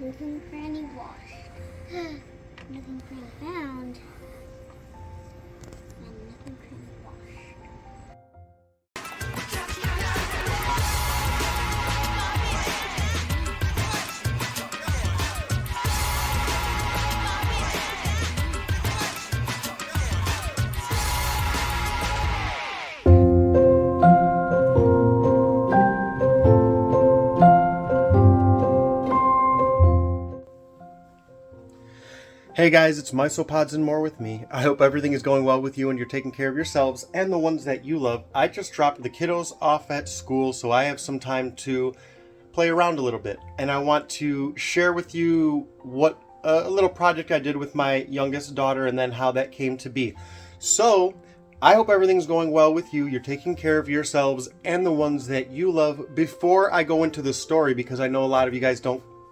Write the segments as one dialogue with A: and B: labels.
A: Nook and Cranny washed. Nook and Cranny found. And Nook and Cranny washed.
B: Hey guys, it's Mysopods and more with me. I hope everything is going well with you and you're taking care of yourselves and the ones that you love. I just dropped the kiddos off at school, so I have some time to play around a little bit. And I want to share with you what a little project I did with my youngest daughter and then how that came to be. So, I hope everything's going well with you. You're taking care of yourselves and the ones that you love. Before I go into the story, because I know a lot of you guys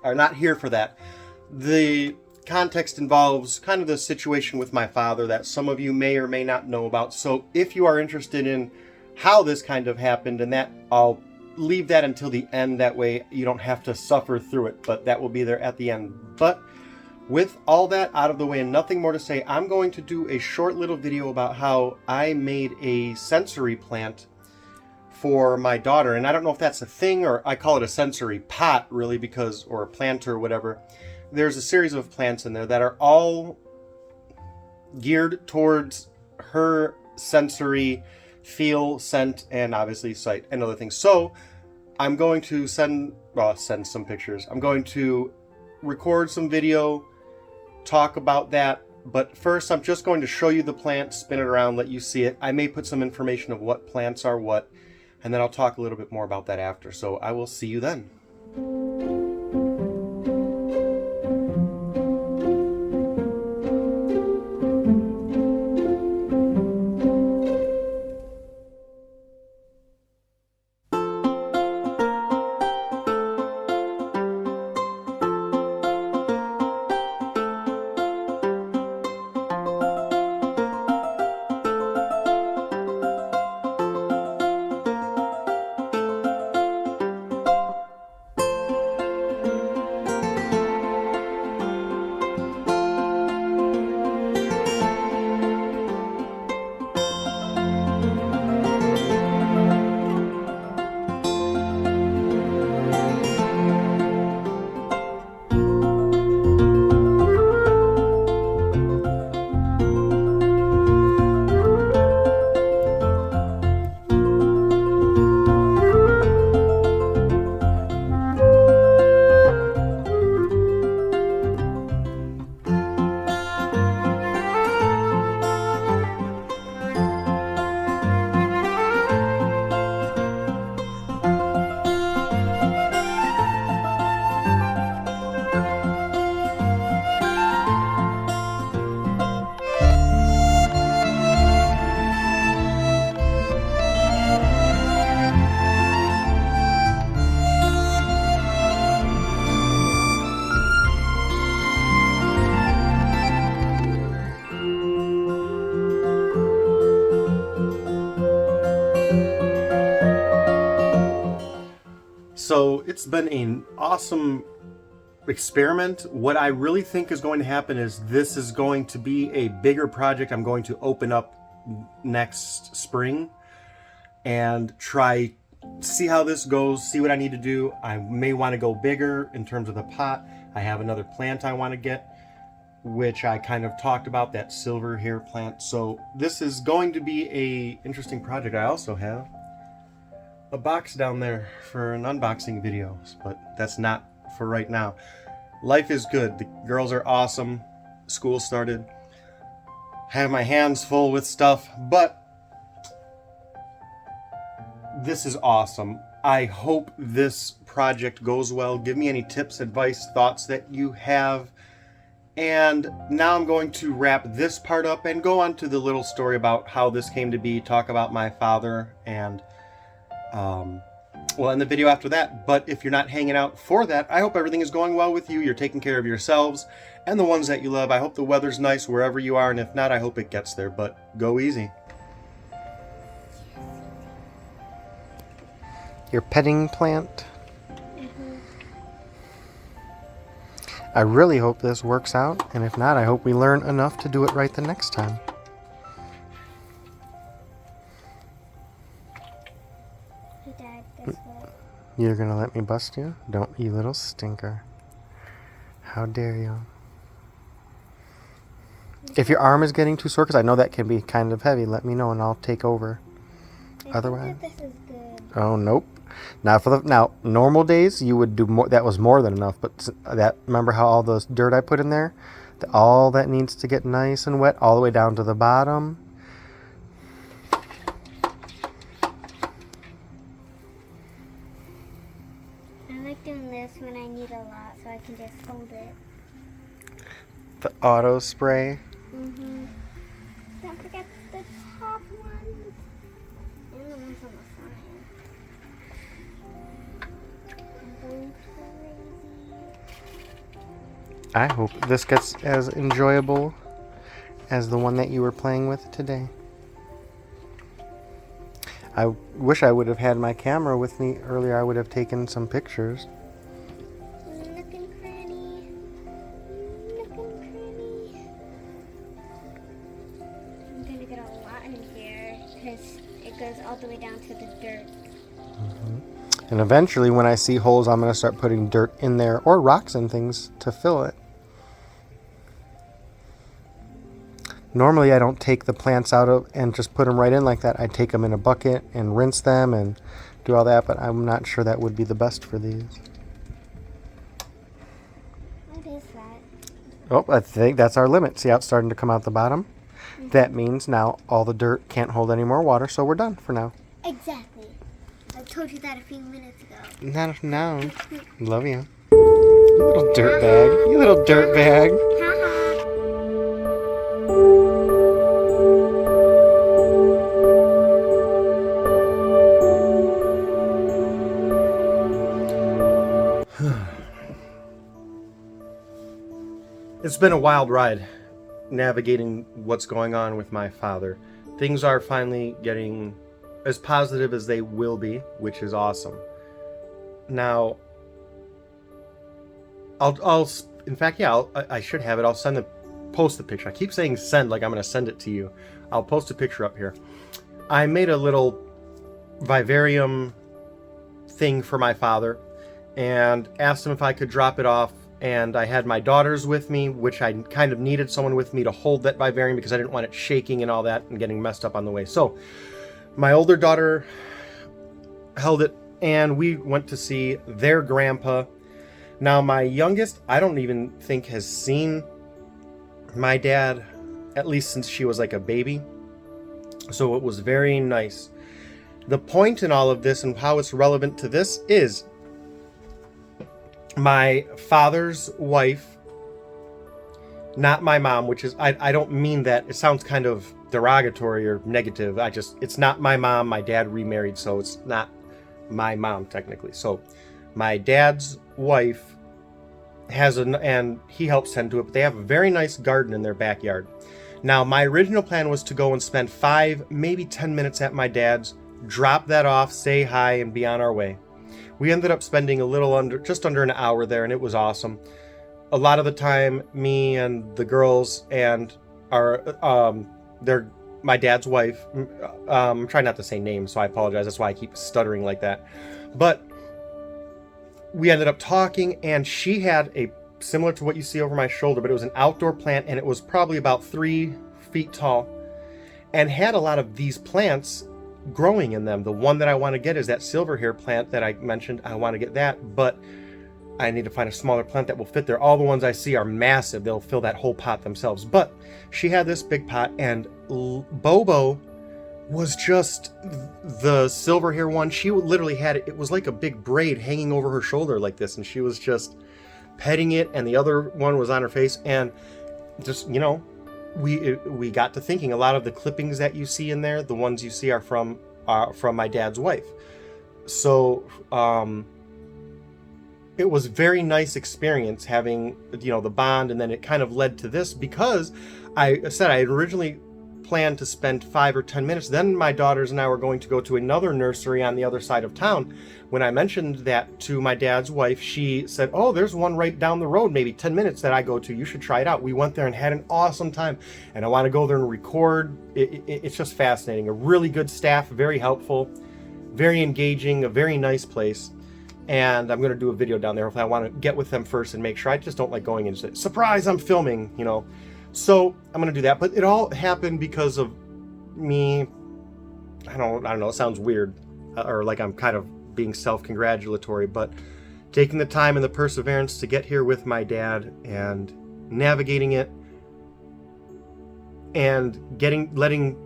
B: are not here for that, the context involves kind of the situation with my father that some of you may or may not know about. So if you are interested in how this kind of happened, and that, I'll leave that until the end. That way you don't have to suffer through it, but that will be there at the end. But with all that out of the way and nothing more to say, I'm going to do a short little video about how I made a sensory plant for my daughter. And I don't know if that's a thing, or I call it a sensory pot really, because, or a plant or whatever. There's a series of plants in there that are all geared towards her sensory feel, scent, and obviously sight and other things. So I'm going to send some pictures. I'm going to record some video, talk about that. But first, I'm just going to show you the plant, spin it around, let you see it. I may put some information of what plants are what, and then I'll talk a little bit more about that after. So I will see you then. So it's been an awesome experiment. What I really think is going to happen is this is going to be a bigger project I'm going to open up next spring and see how this goes, see what I need to do. I may want to go bigger in terms of the pot. I have another plant I want to get, which I kind of talked about, that silver hair plant. So this is going to be a interesting project. I also have a box down there for an unboxing video, but that's not for right now. Life is good. The girls are awesome. School started. I have my hands full with stuff, but this is awesome. I hope this project goes well. Give me any tips, advice, thoughts that you have. And now I'm going to wrap this part up and go on to the little story about how this came to be, talk about my father, and we'll end the video after that. But if you're not hanging out for that, I hope everything is going well with you. You're taking care of yourselves and the ones that you love. I hope the weather's nice wherever you are, and if not, I hope it gets there, but go easy. Your petting plant?
A: Mm-hmm.
B: I really hope this works out, and if not, I hope we learn enough to do it right the next time.
A: Hey, Dad, guess what?
B: You're gonna let me bust you? Don't, you little stinker. How dare you? If your arm is getting too sore, because I know that can be kind of heavy, let me know and I'll take over. Otherwise,
A: I think that this is good.
B: oh nope. Now normal days you would do more. That was more than enough. But remember how all the dirt I put in there, all that needs to get nice and wet all the way down to the bottom.
A: I like doing this when I need a lot, so I can just hold it.
B: The auto spray.
A: Mm-hmm. Don't forget the top ones. And the ones on the side. I'm going crazy.
B: I hope this gets as enjoyable as the one that you were playing with today. I wish I would have had my camera with me earlier. I would have taken some pictures.
A: Nook and cranny. Nook and cranny. I'm gonna get a lot in here because it goes all the way down to the dirt.
B: And eventually, when I see holes, I'm going to start putting dirt in there or rocks and things to fill it. Normally, I don't take the plants out of and just put them right in like that. I take them in a bucket and rinse them and do all that, but I'm not sure that would be the best for these.
A: What is that?
B: Oh, I think that's our limit. See how it's starting to come out the bottom?
A: Mm-hmm.
B: That means now all the dirt can't hold any more water, so we're done for now.
A: Exactly. I told you that a few minutes ago.
B: Not now. Love you. You little dirt bag. You little dirt bag. It's been a wild ride navigating what's going on with my father. Things are finally getting as positive as they will be, which is awesome. Now, I should have it. I'll post the picture. I keep saying send like I'm going to send it to you. I'll post a picture up here. I made a little vivarium thing for my father and asked him if I could drop it off. And I had my daughters with me, which I kind of needed someone with me to hold that vivarium because I didn't want it shaking and all that and getting messed up on the way. So my older daughter held it and we went to see their grandpa. Now my youngest, I don't even think has seen my dad, at least since she was like a baby. So it was very nice. The point in all of this and how it's relevant to this is my father's wife, not my mom, which is, I don't mean that. It sounds kind of derogatory or negative. It's not my mom. My dad remarried, so it's not my mom technically. So my dad's wife and he helps tend to it, but they have a very nice garden in their backyard. Now, my original plan was to go and spend 5, maybe 10 minutes at my dad's, drop that off, say hi, and be on our way. We ended up spending just under an hour there, and it was awesome. A lot of the time, me and the girls and my dad's wife, I'm trying not to say names, so I apologize. That's why I keep stuttering like that. But we ended up talking, and she had similar to what you see over my shoulder, but it was an outdoor plant, and it was probably about 3 feet tall, and had a lot of these plants growing in them. The one that I want to get is that silver hair plant that I mentioned. I want to get that, but I need to find a smaller plant that will fit there. All the ones I see are massive. They'll fill that whole pot themselves. But she had this big pot, and Bobo was just the silver hair one. She literally had it was like a big braid hanging over her shoulder like this, and she was just petting it, and the other one was on her face. And just, we got to thinking, a lot of the clippings that you see in there, the ones you see are from my dad's wife. So it was a very nice experience having the bond, and then it kind of led to this because I said I had originally planned to spend 5 or 10 minutes. Then my daughters and I were going to go to another nursery on the other side of town. When I mentioned that to my dad's wife, she said, oh, there's one right down the road, maybe 10 minutes that I go to. You should try it out. We went there and had an awesome time. And I want to go there and record. It's just fascinating. A really good staff, very helpful, very engaging, a very nice place. And I'm going to do a video down there. If I want to get with them first and make sure. I just don't like going and say, surprise, I'm filming, you know. So I'm going to do that. But it all happened because of me. I don't know. It sounds weird, or like I'm kind of being self-congratulatory, but taking the time and the perseverance to get here with my dad and navigating it and letting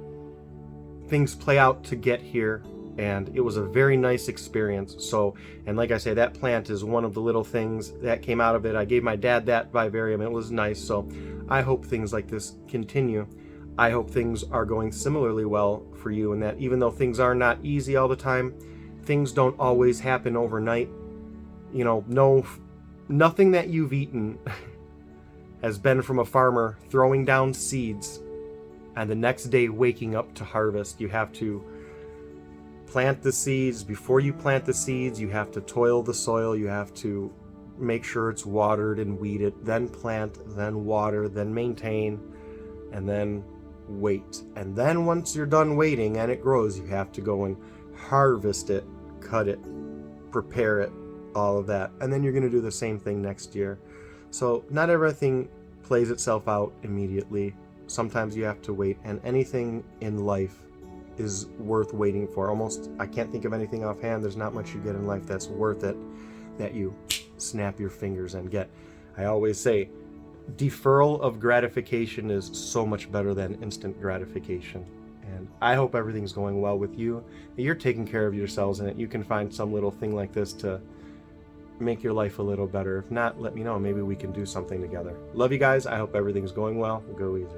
B: things play out to get here. And it was a very nice experience. So, and like I say, that plant is one of the little things that came out of it. I gave my dad that vivarium. It was nice. So I hope things like this continue. I hope things are going similarly well for you, and that even though things are not easy all the time, things don't always happen overnight. You know, nothing that you've eaten has been from a farmer throwing down seeds and the next day waking up to harvest. You have to plant the seeds. Before you plant the seeds, you have to toil the soil. You have to make sure it's watered and weeded, then plant, then water, then maintain, and then wait. And then once you're done waiting and it grows, you have to go and harvest it, cut it, prepare it, all of that. And then you're going to do the same thing next year. So not everything plays itself out immediately. Sometimes you have to wait, and anything in life is worth waiting for. Almost, I can't think of anything offhand. There's not much you get in life that's worth it, that you snap your fingers and get. I always say, deferral of gratification is so much better than instant gratification. And I hope everything's going well with you, that you're taking care of yourselves, and that you can find some little thing like this to make your life a little better. If not, let me know. Maybe we can do something together. Love you guys. I hope everything's going well. Go easy.